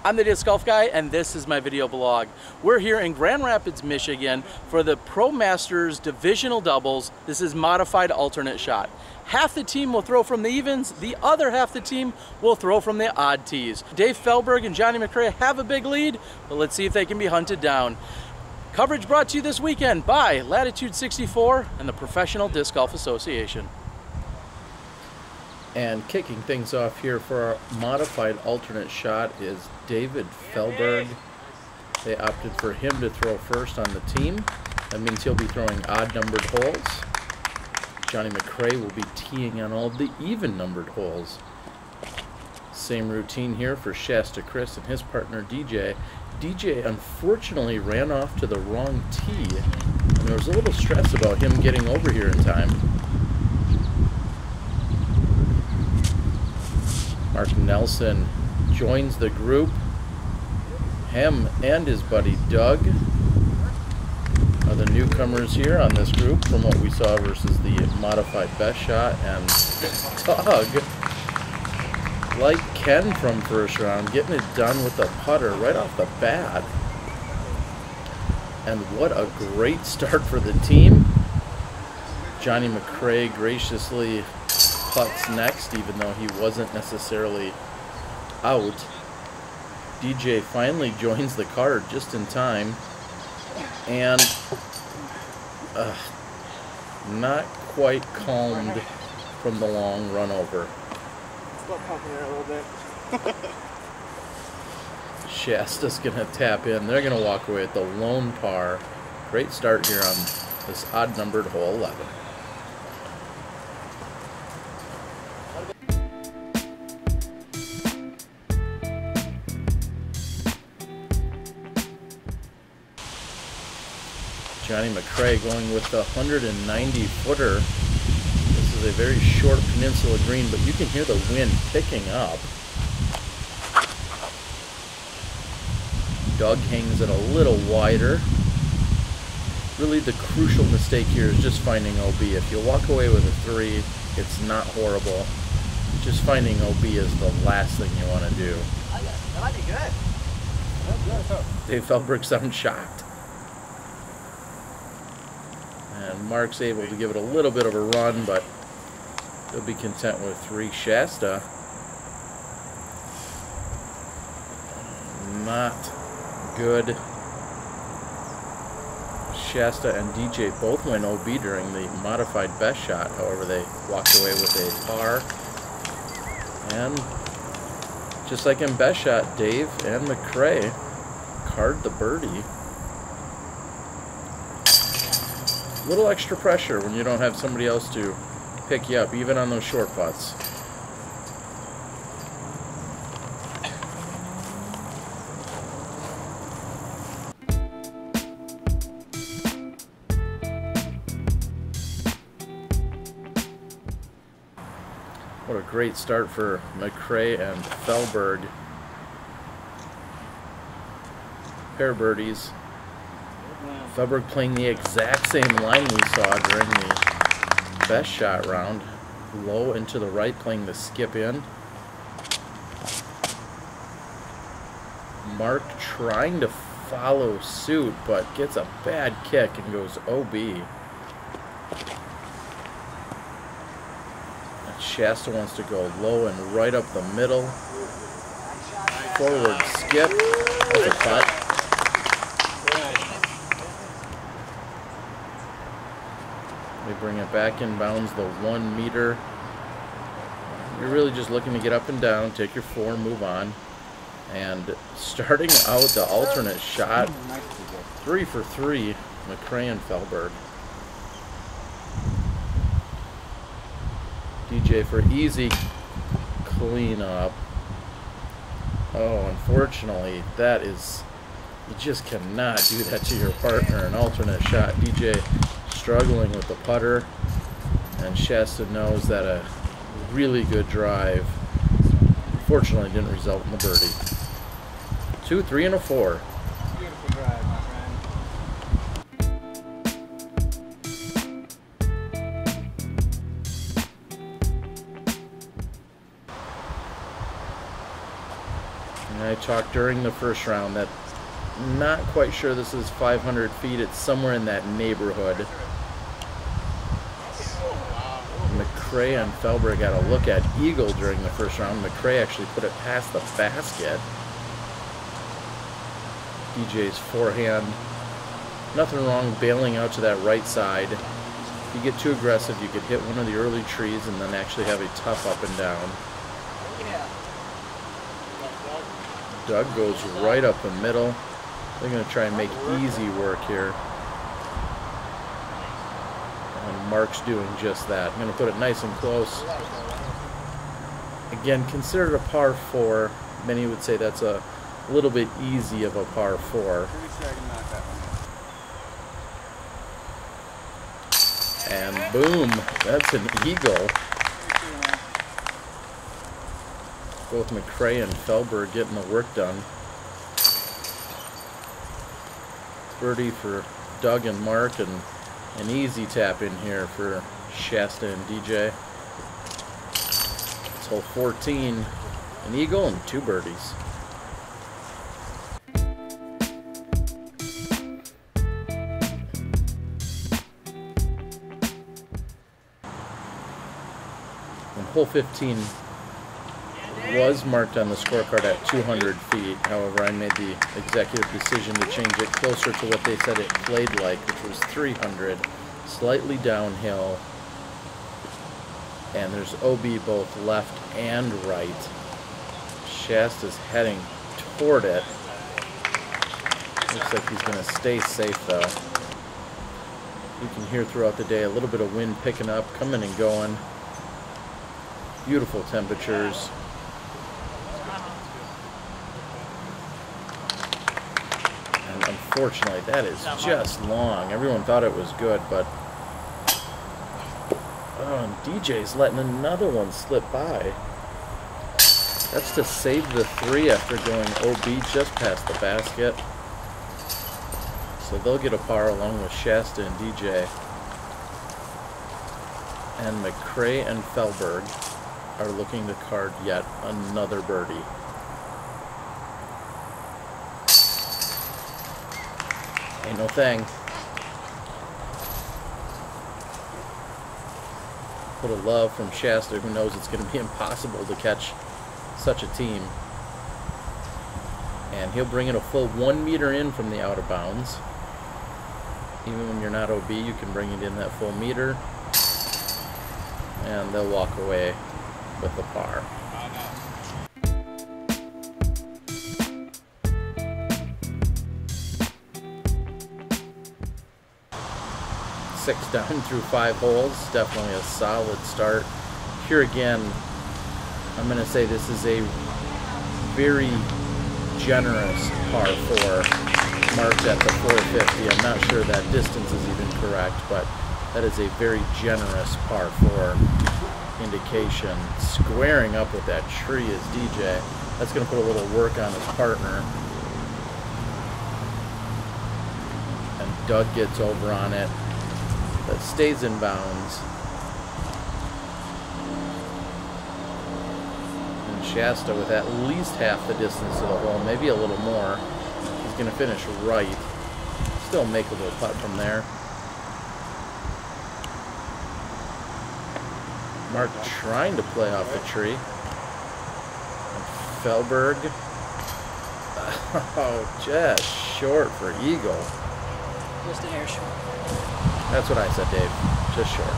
I'm the Disc Golf Guy, and this is my video blog. We're here in Grand Rapids, Michigan for the Pro Masters Divisional Doubles. This is modified alternate shot. Half the team will throw from the evens, the other half the team will throw from the odd tees. Dave Feldberg and JohnE McCray have a big lead, but let's see if they can be hunted down. Coverage brought to you this weekend by Latitude 64 and the Professional Disc Golf Association. And kicking things off here for our modified alternate shot is David Feldberg. They opted for him to throw first on the team. That means he'll be throwing odd numbered holes. JohnE McCray will be teeing on all the even numbered holes. Same routine here for Shasta Criss and his partner DJ. DJ unfortunately ran off to the wrong tee, and there was a little stress about him getting over here in time. Marc Nelesen joins the group. Him and his buddy Doug are the newcomers here on this group from what we saw versus the modified best shot. And Doug, like Ken from first round, getting it done with the putter right off the bat. And what a great start for the team. JohnE McCray graciously putts next, even though he wasn't necessarily out. DJ finally joins the card just in time, and not quite calmed from the long run over. Still pumping it a little bit. Shasta's gonna tap in. They're gonna walk away at the lone par. Great start here on this odd numbered hole 11. JohnE McCray going with the 190-footer. This is a very short peninsula green, but you can hear the wind picking up. Doug hangs it a little wider. Really the crucial mistake here is just finding OB. If you walk away with a 3, it's not horrible. Just finding OB is the last thing you want to do. That might be good. Dave Feldberg sounds shocked. And Mark's able to give it a little bit of a run, but he'll be content with 3. Shasta, not good. Shasta and DJ both went OB during the modified best shot. However, they walked away with a par. And just like in best shot, Dave and McCray card the birdie. A little extra pressure when you don't have somebody else to pick you up, even on those short putts. What a great start for McCray and Feldberg. Pair birdies. Feldberg playing the exact same line we saw during the best shot round. Low and to the right, playing the skip in. Mark trying to follow suit, but gets a bad kick and goes OB. And Shasta wants to go low and right up the middle. Forward skip. That's a putt. They bring it back inbounds the 1 meter. You're really just looking to get up and down, take your 4, move on. And starting out the alternate shot, 3 for 3, McCray and Feldberg. DJ for easy cleanup. Oh, unfortunately, that is, you just cannot do that to your partner. An alternate shot. DJ struggling with the putter, and Shasta knows that a really good drive unfortunately didn't result in the birdie. 2, 3, and a 4. Beautiful drive, my friend. And I talked during the first round that not quite sure this is 500 feet. It's somewhere in that neighborhood. McCray and Feldberg got a look at eagle during the first round. McCray actually put it past the basket. DJ's forehand. Nothing wrong bailing out to that right side. If you get too aggressive, you could hit one of the early trees and then actually have a tough up and down. Doug goes right up the middle. They're going to try and make easy work here. And Mark's doing just that. I'm going to put it nice and close. Again, considered a par 4. Many would say that's a little bit easy of a par 4. And boom, that's an eagle. Both McCray and Feldberg getting the work done. Birdie for Doug and Mark, and an easy tap in here for Shasta and DJ. It's hole 14, an eagle and 2 birdies. And hole 15 was marked on the scorecard at 200 feet. However, I made the executive decision to change it closer to what they said it played like, which was 300, slightly downhill. And there's OB both left and right. Shasta's heading toward it. Looks like he's going to stay safe, though. You can hear throughout the day a little bit of wind picking up, coming and going. Beautiful temperatures. Unfortunately, that is just long. Everyone thought it was good, but oh, and DJ's letting another one slip by. That's to save the 3 after going OB just past the basket. So they'll get a par along with Shasta and DJ. And McCray and Feldberg are looking to card yet another birdie. Ain't no thing. Put a love from Shasta, who knows it's going to be impossible to catch such a team. And he'll bring it a full 1 meter in from the out of bounds. Even when you're not OB, you can bring it in that full meter. And they'll walk away with the par. 6 down through 5 holes. Definitely a solid start. Here again, I'm going to say this is a very generous par 4 marked at the 450. I'm not sure that distance is even correct, but that is a very generous par 4 indication. Squaring up with that tree is DJ. That's going to put a little work on his partner. And Doug gets over on it. That stays in bounds. And Shasta, with at least half the distance to the hole, maybe a little more, he's going to finish right. Still make a little putt from there. Mark trying to play off the tree. And Feldberg. Oh, just short for eagle. Just a hair short. That's what I said, Dave. Just short.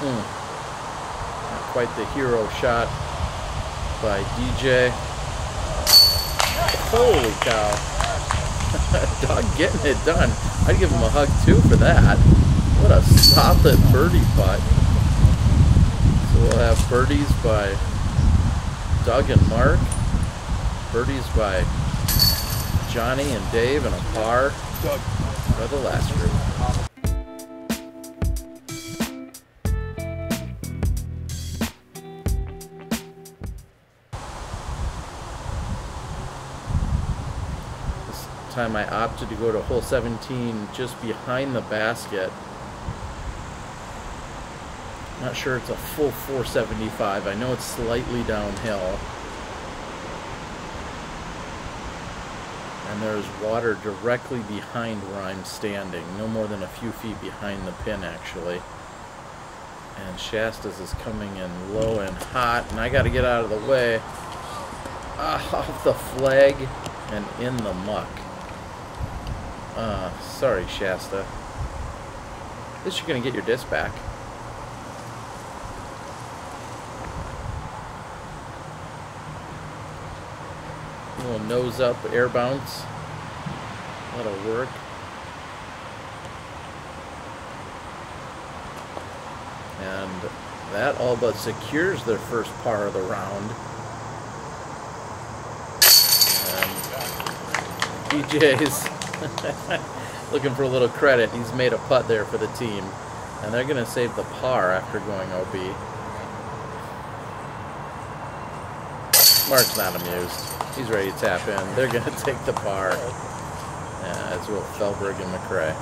Not quite the hero shot by DJ. Holy cow. Doug getting it done. I'd give him a hug, too, for that. What a solid birdie putt. So we'll have birdies by Doug and Mark. Birdies by Johnny and Dave, and a par for the last group. This time I opted to go to hole 17 just behind the basket. Not sure it's a full 475. I know it's slightly downhill. And there's water directly behind where I'm standing, no more than a few feet behind the pin actually. And Shasta's is coming in low and hot, and I got to get out of the way. Off the flag and in the muck. Sorry, Shasta. At least you're going to get your disc back. A little nose up air bounce. That'll work. And that all but secures their first par of the round. And DJ's looking for a little credit. He's made a putt there for the team. And they're going to save the par after going OB. Mark's not amused. He's ready to tap in. They're going to take the par. Yeah, as will Feldberg and McCray.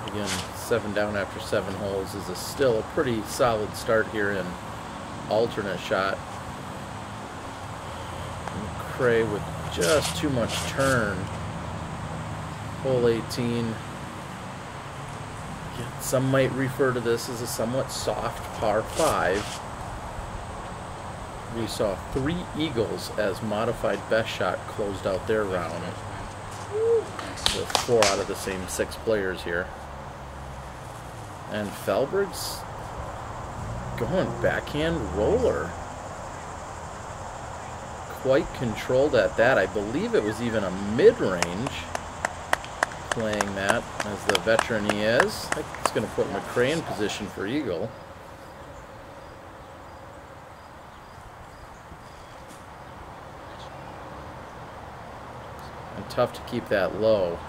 Again, 7 down after 7 holes is still a pretty solid start here in alternate shot. McCray with just too much turn. Hole 18. Some might refer to this as a somewhat soft par 5. We saw 3 eagles as modified best shot closed out their round. With 4 out of the same 6 players here. And Feldberg's going backhand roller. Quite controlled at that. I believe it was even a mid-range playing that as the veteran he is. I think it's going to put McCray in position for eagle. And tough to keep that low.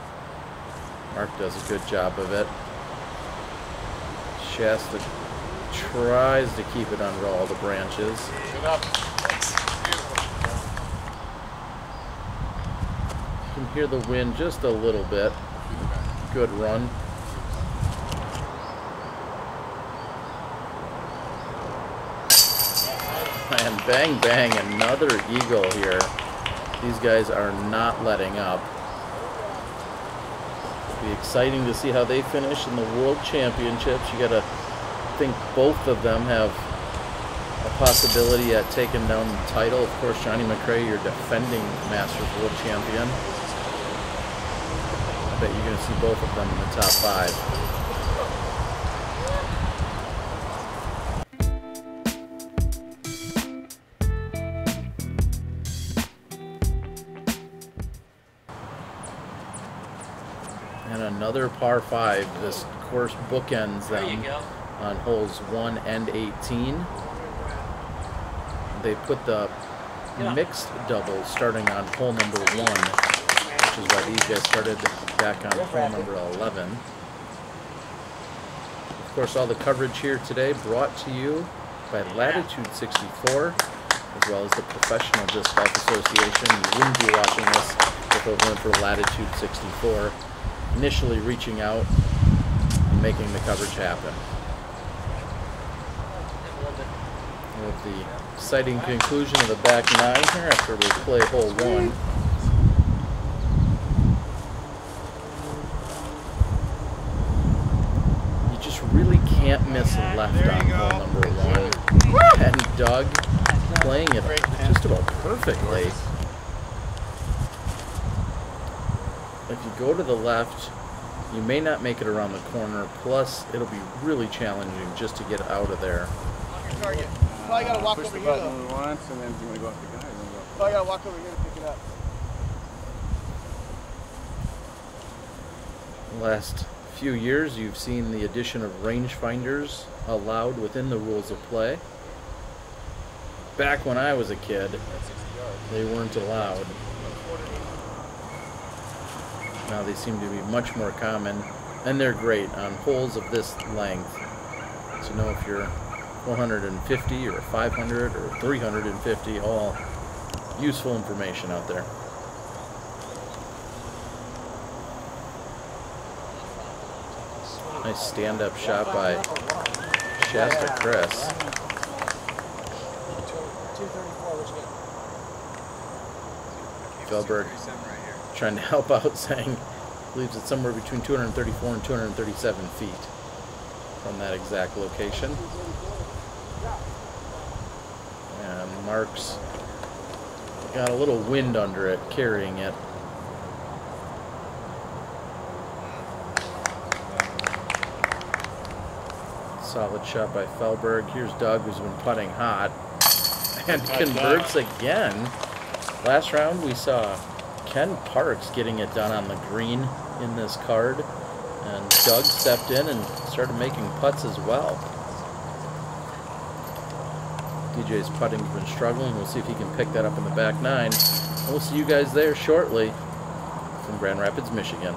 Mark does a good job of it. Shasta tries to keep it under all the branches. Good up. You can hear the wind just a little bit. Good run. And bang bang, another eagle here. These guys are not letting up. It'll be exciting to see how they finish in the World Championships. You gotta think both of them have a possibility at taking down the title. Of course, JohnE McCray, your defending Masters World Champion. I bet you're gonna see both of them in the top 5. And another par 5. This course bookends them on holes 1 and 18. They put the mixed double starting on hole number 1, which is why these guys started back on hole number 11. Of course, all the coverage here today brought to you by Latitude 64, as well as the Professional Disc Golf Association. You wouldn't be watching this if it weren't for Latitude 64. Initially reaching out and making the coverage happen. With the exciting conclusion of the back 9 here after we play hole 1. You just really can't miss left on hole number 1. And Doug playing it just about perfectly. If you go to the left, you may not make it around the corner, plus it'll be really challenging just to get out of there. Target. Probably gotta walk Push over the here button though. once, and then if you want to go off the guy, then go. Probably gotta walk over here to pick it up. The last few years, you've seen the addition of rangefinders allowed within the rules of play. Back when I was a kid, they weren't allowed. Now they seem to be much more common, and they're great on holes of this length to know if you're 450 or 500 or 350, all useful information out there. Nice stand-up shot by Shasta Criss. 234, what you got? Feldberg trying to help out, saying believes it's somewhere between 234 and 237 feet from that exact location. And Marc's got a little wind under it, carrying it. Solid shot by Feldberg. Here's Doug, who's been putting hot and converts again. Last round we saw Ken Parks getting it done on the green in this card, and Doug stepped in and started making putts as well. DJ's putting's been struggling. We'll see if he can pick that up in the back nine. And we'll see you guys there shortly from Grand Rapids, Michigan.